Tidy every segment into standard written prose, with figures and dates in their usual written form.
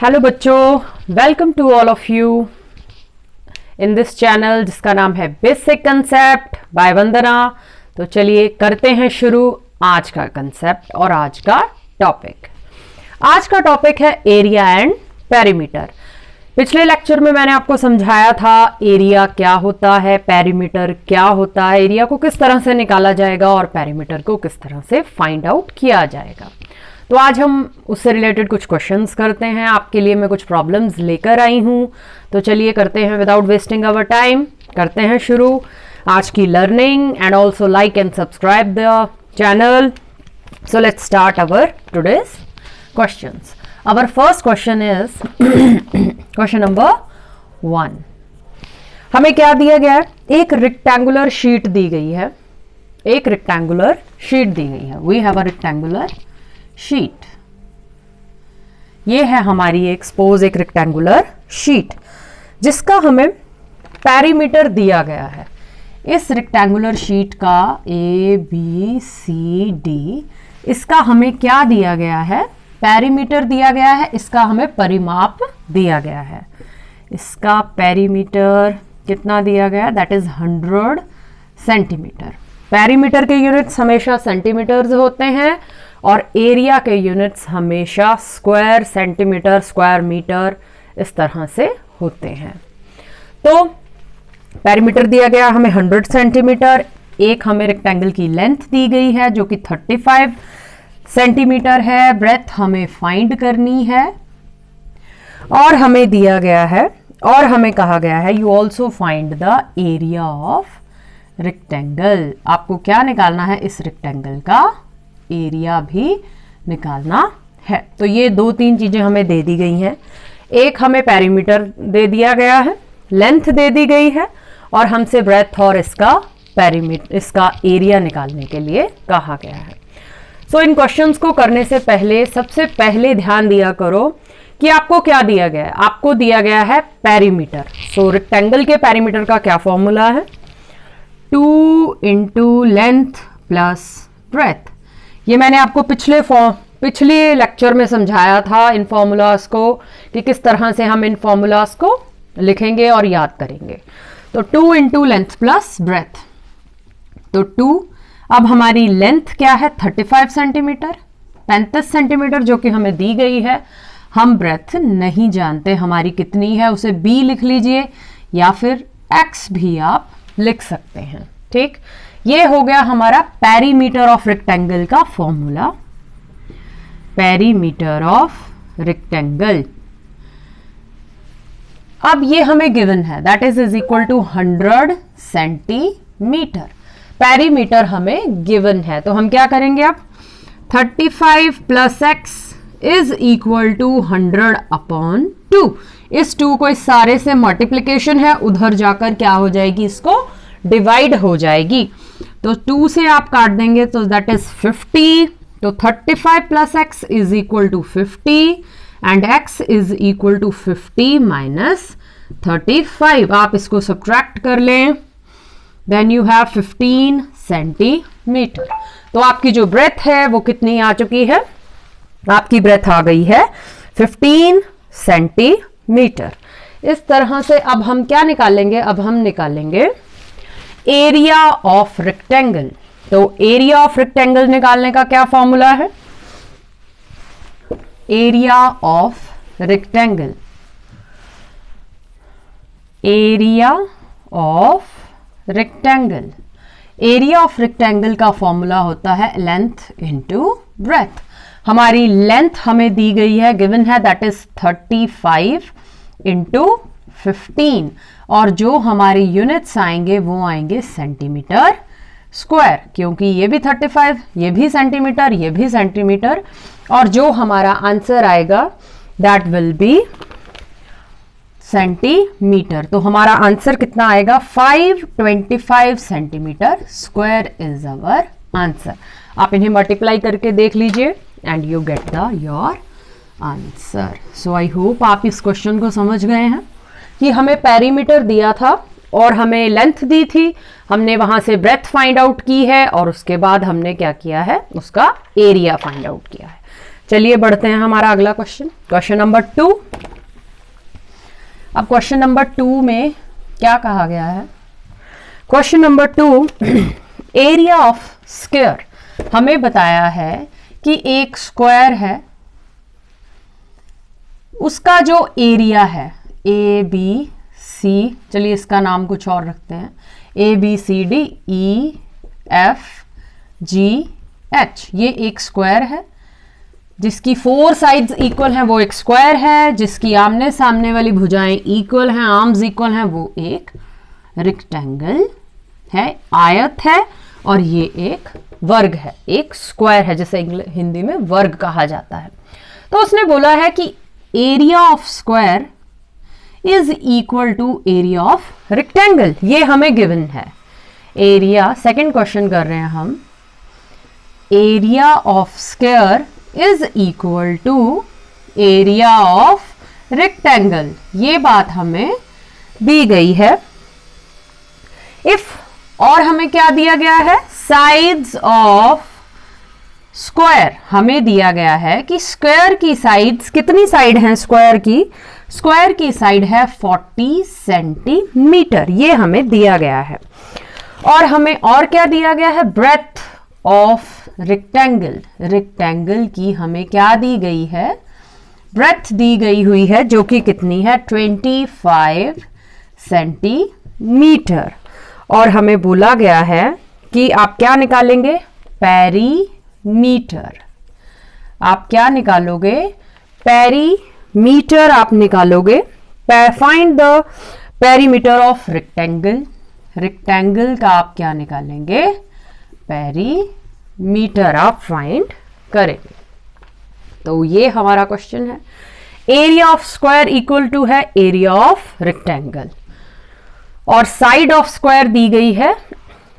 Hello बच्चों, welcome to all of you in this channel जिसका नाम है बेसिक कंसेप्ट बाय वंदना। तो चलिए करते हैं शुरू आज का कंसेप्ट और आज का टॉपिक। आज का टॉपिक है एरिया एंड पेरीमीटर। पिछले लेक्चर में मैंने आपको समझाया था एरिया क्या होता है, पेरीमीटर क्या होता है, एरिया को किस तरह से निकाला जाएगा और पेरीमीटर को किस तरह से फाइंड आउट किया जाएगा। तो आज हम उससे रिलेटेड कुछ क्वेश्चंस करते हैं। आपके लिए मैं कुछ प्रॉब्लम्स लेकर आई हूं, तो चलिए करते हैं विदाउट वेस्टिंग आवर टाइम। करते हैं शुरू आज की learning and also like and subscribe the channel. So let's start our today's questions. Our first question is question number 1। हमें क्या दिया गया है? एक रेक्टेंगुलर शीट दी गई है। एक रेक्टेंगुलर शीट दी गई है। We have a rectangular sheet. ये है हमारी एक्सपोज एक रेक्टेंगुलर शीट जिसका हमें पेरीमीटर दिया गया है। इस रेक्टेंगुलर शीट का ए बी सी डी, इसका हमें क्या दिया गया है? पेरीमीटर दिया गया है। इसका हमें परिमाप दिया गया है। इसका पेरीमीटर कितना दिया गया है? That is 100 centimetre. पेरीमीटर के यूनिट्स हमेशा सेंटीमीटर्स होते हैं और एरिया के यूनिट्स हमेशा स्क्वायर सेंटीमीटर, स्क्वायर मीटर इस तरह से होते हैं। तो पेरीमीटर दिया गया हमें 100 सेंटीमीटर। एक हमें रेक्टेंगल की लेंथ दी गई है जो कि 35 सेंटीमीटर है। ब्रेथ हमें फाइंड करनी है और हमें दिया गया है और हमें कहा गया है you also find the area of rectangle. आपको क्या निकालना है? इस रेक्टेंगल का एरिया भी निकालना है। तो ये 2-3 चीजें हमें दे दी गई हैं। एक हमें पेरीमीटर दे दिया गया है, लेंथ दे दी गई है और हमसे ब्रेथ और इसका पेरीमीटर, इसका एरिया निकालने के लिए कहा गया है। सो इन क्वेश्चंस को करने से पहले सबसे पहले ध्यान दिया करो कि आपको क्या दिया गया है। आपको दिया गया है पेरीमीटर। सो रेक्टेंगल के पेरीमीटर का क्या फॉर्मूला है? 2 × लेंथ प्लस ब्रेथ। ये मैंने आपको पिछले लेक्चर में समझाया था इन फॉर्मूलाज को कि किस तरह से हम इन फॉर्मूलाज को लिखेंगे और याद करेंगे। तो 2 × लेंथ प्लस ब्रेथ। तो 2, अब हमारी लेंथ क्या है? 35 सेंटीमीटर, 35 सेंटीमीटर जो कि हमें दी गई है। हम ब्रेथ नहीं जानते हमारी कितनी है, उसे b लिख लीजिए या फिर x भी आप लिख सकते हैं। ठीक, ये हो गया हमारा पेरीमीटर ऑफ रेक्टेंगल का फॉर्मूला। Perimeter of rectangle. अब ये हमें गिवन है, that is equal to 100 centimetre. Perimeter हमें गिवन है, तो हम क्या करेंगे अब? 35 + x इज इक्वल टू 100/2। इस 2 को इस सारे से मल्टीप्लीकेशन है, उधर जाकर क्या हो जाएगी? इसको डिवाइड हो जाएगी। तो 2 से आप काट देंगे तो दैट इज 50। तो 35 + x is equal to 50 and x is equal to 50 - 35। आप इसको सब्ट्रैक्ट कर लें, देन यू हैव 15 सेंटीमीटर। तो आपकी जो ब्रेथ है वो कितनी आ चुकी है? आपकी ब्रेथ आ गई है 15 सेंटीमीटर। इस तरह से अब हम क्या निकालेंगे? अब हम निकालेंगे एरिया ऑफ रेक्टेंगल। तो एरिया ऑफ रेक्टेंगल निकालने का क्या फॉर्मूला है? Area of rectangle. Area of rectangle. Area of rectangle का फॉर्मूला होता है लेंथ इनटू ब्रेथ। हमारी लेंथ हमें दी गई है, गिवन है, दैट इज 35 × 15 और जो हमारे यूनिट्स आएंगे वो आएंगे सेंटीमीटर स्क्वायर, क्योंकि ये भी 35, ये भी सेंटीमीटर, ये भी सेंटीमीटर, और जो हमारा आंसर आएगा दैट विल बी सेंटीमीटर। तो हमारा आंसर कितना आएगा? 525 centimetre square is our answer. आप इन्हें मल्टीप्लाई करके देख लीजिए and you get the your answer. So I hope आप इस क्वेश्चन को समझ गए हैं कि हमें पेरीमीटर दिया था और हमें लेंथ दी थी, हमने वहां से ब्रेथ फाइंड आउट की है और उसके बाद हमने क्या किया है? उसका एरिया फाइंड आउट किया है। चलिए बढ़ते हैं हमारा अगला क्वेश्चन, क्वेश्चन नंबर 2। अब क्वेश्चन नंबर 2 में क्या कहा गया है? Question number 2, area of square. हमें बताया है कि एक स्क्वायर है, उसका जो एरिया है ए बी सी, चलिए इसका नाम कुछ और रखते हैं, A B C D E F G H, ये एक स्क्वायर है जिसकी 4 साइड्स इक्वल हैं, वो एक स्क्वायर है। जिसकी आमने सामने वाली भुजाएं इक्वल हैं, आर्म्स इक्वल हैं, वो एक रेक्टेंगल है, आयत है, और ये एक वर्ग है, एक स्क्वायर है, जिसे हिंदी में वर्ग कहा जाता है। तो उसने बोला है कि area of square is equal to area of rectangle, ये हमें गिवन है। एरिया, सेकंड क्वेश्चन कर रहे हैं हम, area of square is equal to area of rectangle, ये बात हमें दी गई है। इफ, और हमें क्या दिया गया है? Sides of square. हमें दिया गया है कि स्क्वायर की साइड्स, कितनी साइड हैं स्क्वायर की? स्क्वायर की साइड है 40 सेंटीमीटर, ये हमें दिया गया है। और हमें और क्या दिया गया है? Breath of rectangle. रेक्टेंगल की हमें क्या दी गई है? ब्रेथ दी गई हुई है, जो कि कितनी है? 25 सेंटीमीटर। और हमें बोला गया है कि आप क्या निकालेंगे? पेरीमीटर। आप क्या निकालोगे? पेरीमीटर आप निकालोगे। Find the perimeter of rectangle. Rectangle का आप क्या निकालेंगे? पेरीमीटर आप फाइंड करेंगे। तो ये हमारा क्वेश्चन है। Area of square equal to है एरिया ऑफ रेक्टेंगल, और साइड ऑफ स्क्वायर दी गई है,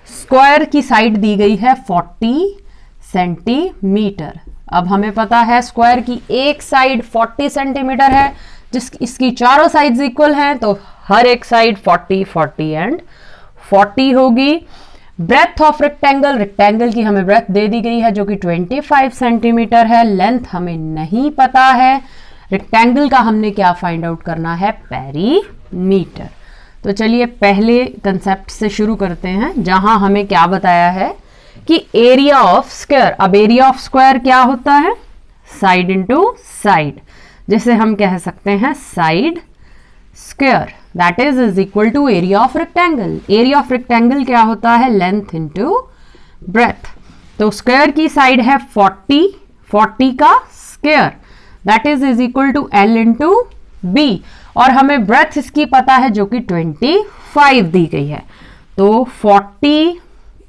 स्क्वायर की साइड दी गई है 40 सेंटीमीटर। अब हमें पता है स्क्वायर की एक साइड 40 सेंटीमीटर है, इसकी चारों साइड्स इक्वल हैं, तो हर एक साइड 40 40 एंड 40 होगी। ब्रेथ ऑफ रेक्टेंगल, रेक्टेंगल की हमें ब्रेथ दे दी गई है जो कि 25 सेंटीमीटर है। लेंथ हमें नहीं पता है। रेक्टेंगल का हमने क्या फाइंड आउट करना है? पेरीमीटर। तो चलिए पहले कंसेप्ट से शुरू करते हैं, जहां हमें क्या बताया है कि एरिया ऑफ स्क्वायर। अब एरिया ऑफ स्क्वायर क्या होता है? साइड इंटू साइड, जिसे हम कह सकते हैं side square, that is equal to area of rectangle. Area of rectangle क्या होता है? Length into breadth. तो स्क्वायर की साइड है 40, 40 का square, that is equal to L into B. और हमें ब्रेथ इसकी पता है जो कि 25 दी गई है, तो 40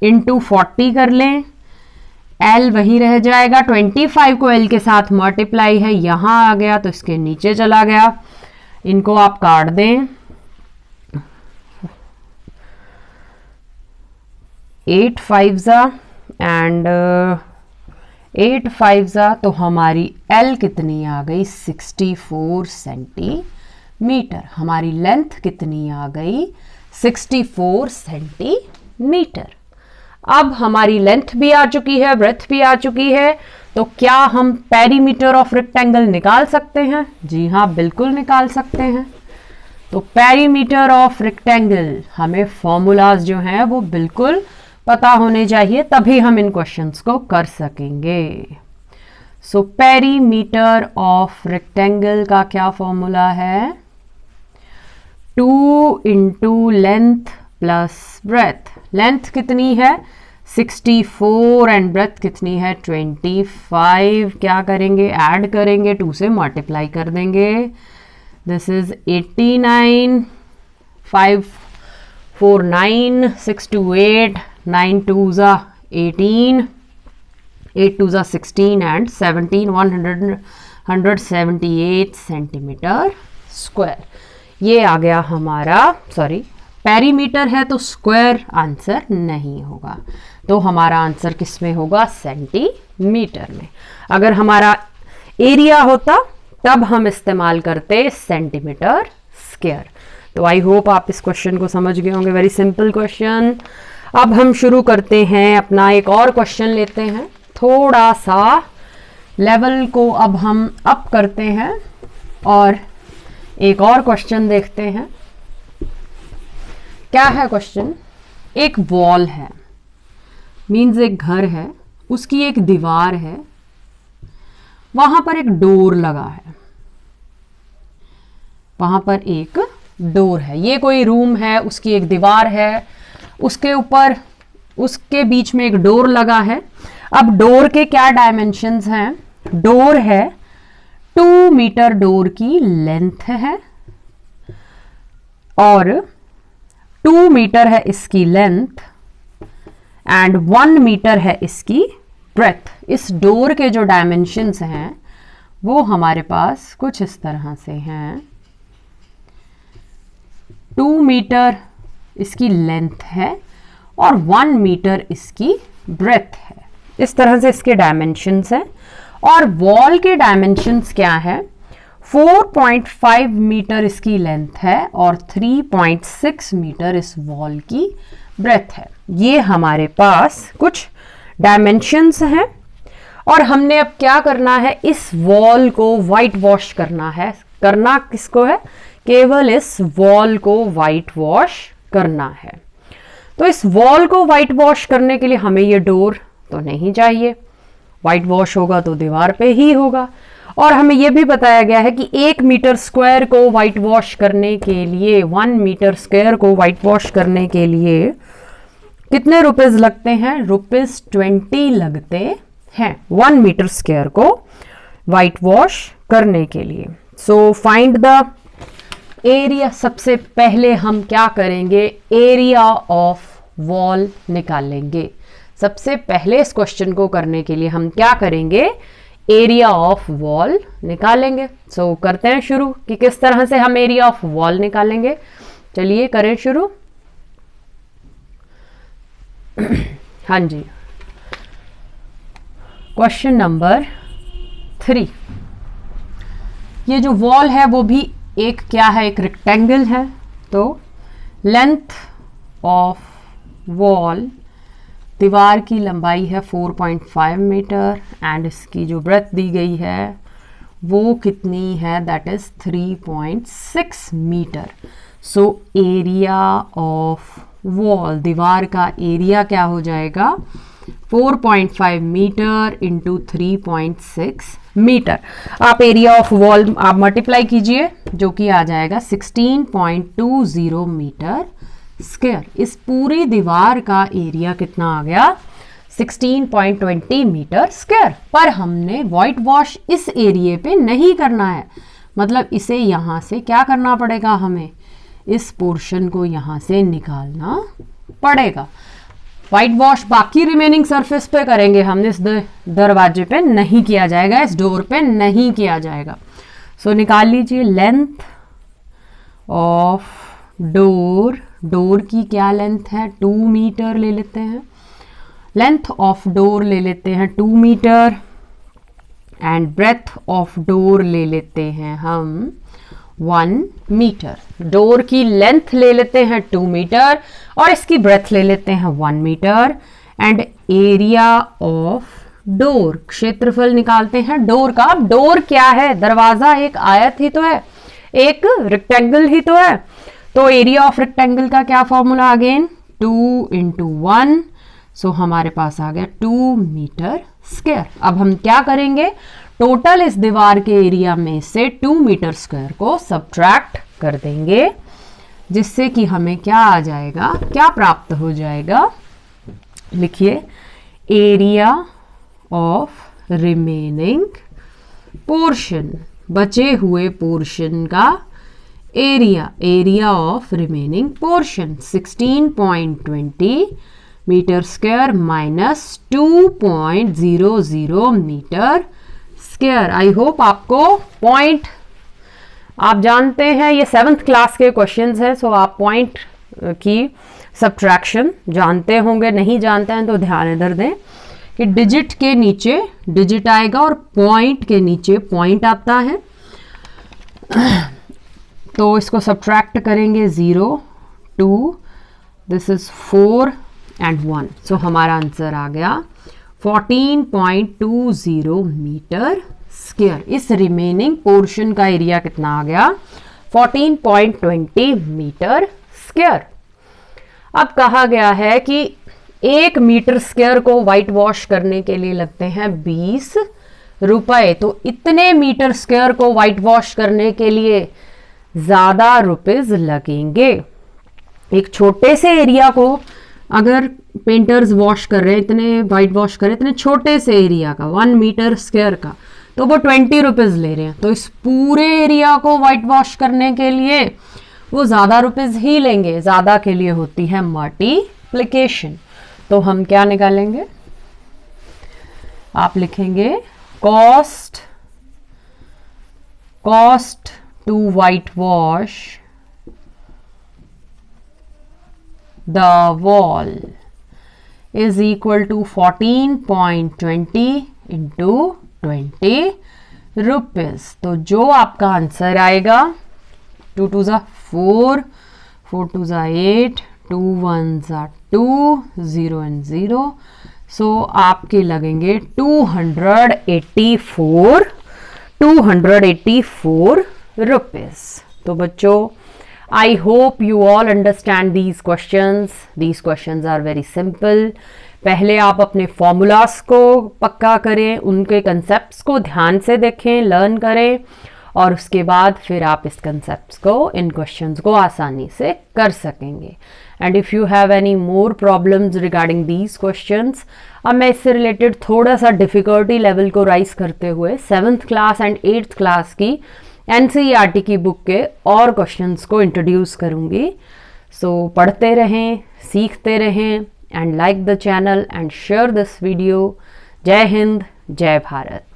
इंटू 40 कर लें, एल वही रह जाएगा। 25 को एल के साथ मल्टीप्लाई है, यहां आ गया तो इसके नीचे चला गया। इनको आप काट दें, 8 5 एंड 8 5 तो हमारी एल कितनी आ गई? 64 सेंटीमीटर। हमारी लेंथ कितनी आ गई? 64 सेंटीमीटर। अब हमारी लेंथ भी आ चुकी है, ब्रेथ भी आ चुकी है, तो क्या हम पेरीमीटर ऑफ रेक्टेंगल निकाल सकते हैं? जी हाँ, बिल्कुल निकाल सकते हैं। तो पेरीमीटर ऑफ रेक्टेंगल, हमें फॉर्मूलाज जो हैं वो बिल्कुल पता होने चाहिए, तभी हम इन क्वेश्चंस को कर सकेंगे। सो पेरीमीटर ऑफ रेक्टेंगल का क्या फॉर्मूला है? 2 into length plus breadth. Length कितनी है? 64 एंड ब्रेथ कितनी है? 25। क्या करेंगे? ऐड करेंगे, 2 से मल्टीप्लाई कर देंगे। This is 89, 5 4 9, 6 2 8, 9 2 18, 8 2 16 and 17, 178 centimetre square. ये आ गया हमारा, सॉरी पेरीमीटर है तो स्क्वायर आंसर नहीं होगा, तो हमारा आंसर किस में होगा? सेंटीमीटर में। अगर हमारा एरिया होता तब हम इस्तेमाल करते सेंटीमीटर स्क्वायर। तो आई होप आप इस क्वेश्चन को समझ गए होंगे। Very simple question. अब हम शुरू करते हैं अपना एक और क्वेश्चन लेते हैं, थोड़ा सा लेवल को अब हम अप करते हैं और एक और क्वेश्चन देखते हैं। क्या है क्वेश्चन? एक वॉल है, मीन्स एक घर है, उसकी एक दीवार है, वहां पर एक डोर लगा है, वहां पर एक डोर है। ये कोई रूम है, उसकी एक दीवार है, उसके ऊपर उसके बीच में एक डोर लगा है। अब डोर के क्या डायमेंशंस हैं? डोर है 2 मीटर डोर की लेंथ है और 2 मीटर है इसकी लेंथ एंड 1 मीटर है इसकी ब्रेथ। इस डोर के जो डायमेंशंस हैं वो हमारे पास कुछ इस तरह से हैं। 2 मीटर इसकी लेंथ है और 1 मीटर इसकी ब्रेथ है। इस तरह से इसके डायमेंशंस हैं। और वॉल के डायमेंशंस क्या है? 4.5 मीटर इसकी लेंथ है और 3.6 मीटर इस वॉल की ब्रेथ है। ये हमारे पास कुछ डायमेंशंस हैं और हमने अब क्या करना है? इस वॉल को वाइट वॉश करना है। करना किसको है? केवल इस वॉल को वाइट वॉश करना है। तो इस वॉल को वाइट वॉश करने के लिए हमें ये डोर तो नहीं चाहिए, वाइट वॉश होगा तो दीवार पे ही होगा। और हमें यह भी बताया गया है कि 1 मीटर स्क्वायर को वाइट वॉश करने के लिए, 1 मीटर स्क्वायर को वाइट वॉश करने के लिए कितने रुपीस लगते हैं? ₹20 लगते हैं 1 मीटर स्क्वायर को वाइट वॉश करने के लिए। So find the area. सबसे पहले हम क्या करेंगे? एरिया ऑफ वॉल निकालेंगे। सबसे पहले इस क्वेश्चन को करने के लिए हम क्या करेंगे? एरिया ऑफ वॉल निकालेंगे। सो करते हैं शुरू कि किस तरह से हम एरिया ऑफ वॉल निकालेंगे। चलिए करें शुरू। हाँ जी, क्वेश्चन नंबर 3। ये जो वॉल है वो भी एक क्या है? एक रेक्टेंगल है। तो लेंथ ऑफ वॉल, दीवार की लंबाई है 4.5 मीटर एंड इसकी जो ब्रेथ दी गई है वो कितनी है? That is 3.6 metre. So area of wall, दीवार का एरिया क्या हो जाएगा? 4.5 मीटर इंटू 3.6 मीटर। आप एरिया ऑफ वॉल आप मल्टीप्लाई कीजिए, जो कि आ जाएगा 16.20 मीटर स्क्वायर। इस पूरी दीवार का एरिया कितना आ गया? 16.20 मीटर स्क्वायर। पर हमने वाइट वॉश इस एरिया पे नहीं करना है, मतलब इसे यहां से क्या करना पड़ेगा? हमें इस पोर्शन को यहां से निकालना पड़ेगा। वाइट वॉश बाकी रिमेनिंग सरफेस पे करेंगे हम, इस दरवाजे पे नहीं किया जाएगा, इस डोर पे नहीं किया जाएगा। सो निकाल लीजिए लेंथ ऑफ डोर। डोर की क्या लेंथ है? 2 मीटर ले लेते हैं। लेंथ ऑफ डोर ले लेते हैं 2 metre and breadth of door ले लेते हैं हम 1 मीटर। डोर की लेंथ ले लेते हैं 2 मीटर और इसकी ब्रेथ ले लेते हैं 1 metre and area of door, क्षेत्रफल निकालते हैं डोर का। अब डोर क्या है? दरवाजा एक आयत ही तो है, एक रेक्टेंगल ही तो है। तो एरिया ऑफ रेक्टेंगल का क्या फॉर्मूला? Again 2 into 1। सो हमारे पास आ गया 2 मीटर स्क्वायर। अब हम क्या करेंगे? टोटल इस दीवार के एरिया में से 2 मीटर स्क्वायर को सब्ट्रैक्ट कर देंगे, जिससे कि हमें क्या आ जाएगा? क्या प्राप्त हो जाएगा? लिखिए एरिया ऑफ रिमेनिंग पोर्शन, बचे हुए पोर्शन का area. Area of remaining portion 16.20 metre square minus 2.00 metre square. I hope आपको पॉइंट, आप जानते हैं ये 7th क्लास के क्वेश्चंस हैं, सो आप पॉइंट की सब्ट्रैक्शन जानते होंगे। नहीं जानते हैं तो ध्यान इधर दें कि डिजिट के नीचे डिजिट आएगा और पॉइंट के नीचे पॉइंट आता है। तो इसको सब्ट्रैक्ट करेंगे 0, 2, दिस इज 4 एंड 1। सो हमारा आंसर आ गया 14.20 मीटर स्क्वायर। इस रिमेनिंग पोर्शन का एरिया कितना आ गया? 14.20 मीटर स्क्वायर। अब कहा गया है कि 1 मीटर स्क्वायर को व्हाइट वॉश करने के लिए लगते हैं 20 रुपए। तो इतने मीटर स्क्वायर को व्हाइट वॉश करने के लिए ज्यादा रुपीज लगेंगे। एक छोटे से एरिया को अगर पेंटर्स वॉश कर रहे हैं, इतने व्हाइट वॉश कर रहे हैं इतने छोटे से एरिया का 1 मीटर स्क्वायर का, तो वो 20 रुपीज ले रहे हैं। तो इस पूरे एरिया को व्हाइट वॉश करने के लिए वो ज्यादा रुपीज ही लेंगे। ज्यादा के लिए होती है मल्टीप्लिकेशन। तो हम क्या निकालेंगे? आप लिखेंगे cost to whitewash the wall is equal to 14.20 into 20 rupees. तो जो आपका आंसर आएगा 2 2 ज़ा 4, 4 2 ज़ा 8, 2 1 ज़ा 2, 0 and 0। सो आपके लगेंगे 284 रुपीज। तो बच्चों, I hope you all understand these questions. These questions are very simple. पहले आप अपने फॉर्मूलास को पक्का करें, उनके कंसेप्ट्स को ध्यान से देखें, लर्न करें, और उसके बाद फिर आप इस कंसेप्ट्स को, इन क्वेश्चंस को आसानी से कर सकेंगे। And if you have any more problems regarding these questions, अब मैं इससे रिलेटेड थोड़ा सा डिफ़िकल्टी लेवल को राइज करते हुए 7th class and 8th class की NCERT की बुक के और क्वेश्चंस को इंट्रोड्यूस करूंगी। सो पढ़ते रहें, सीखते रहें, and like the channel and share this video. जय हिंद, जय भारत।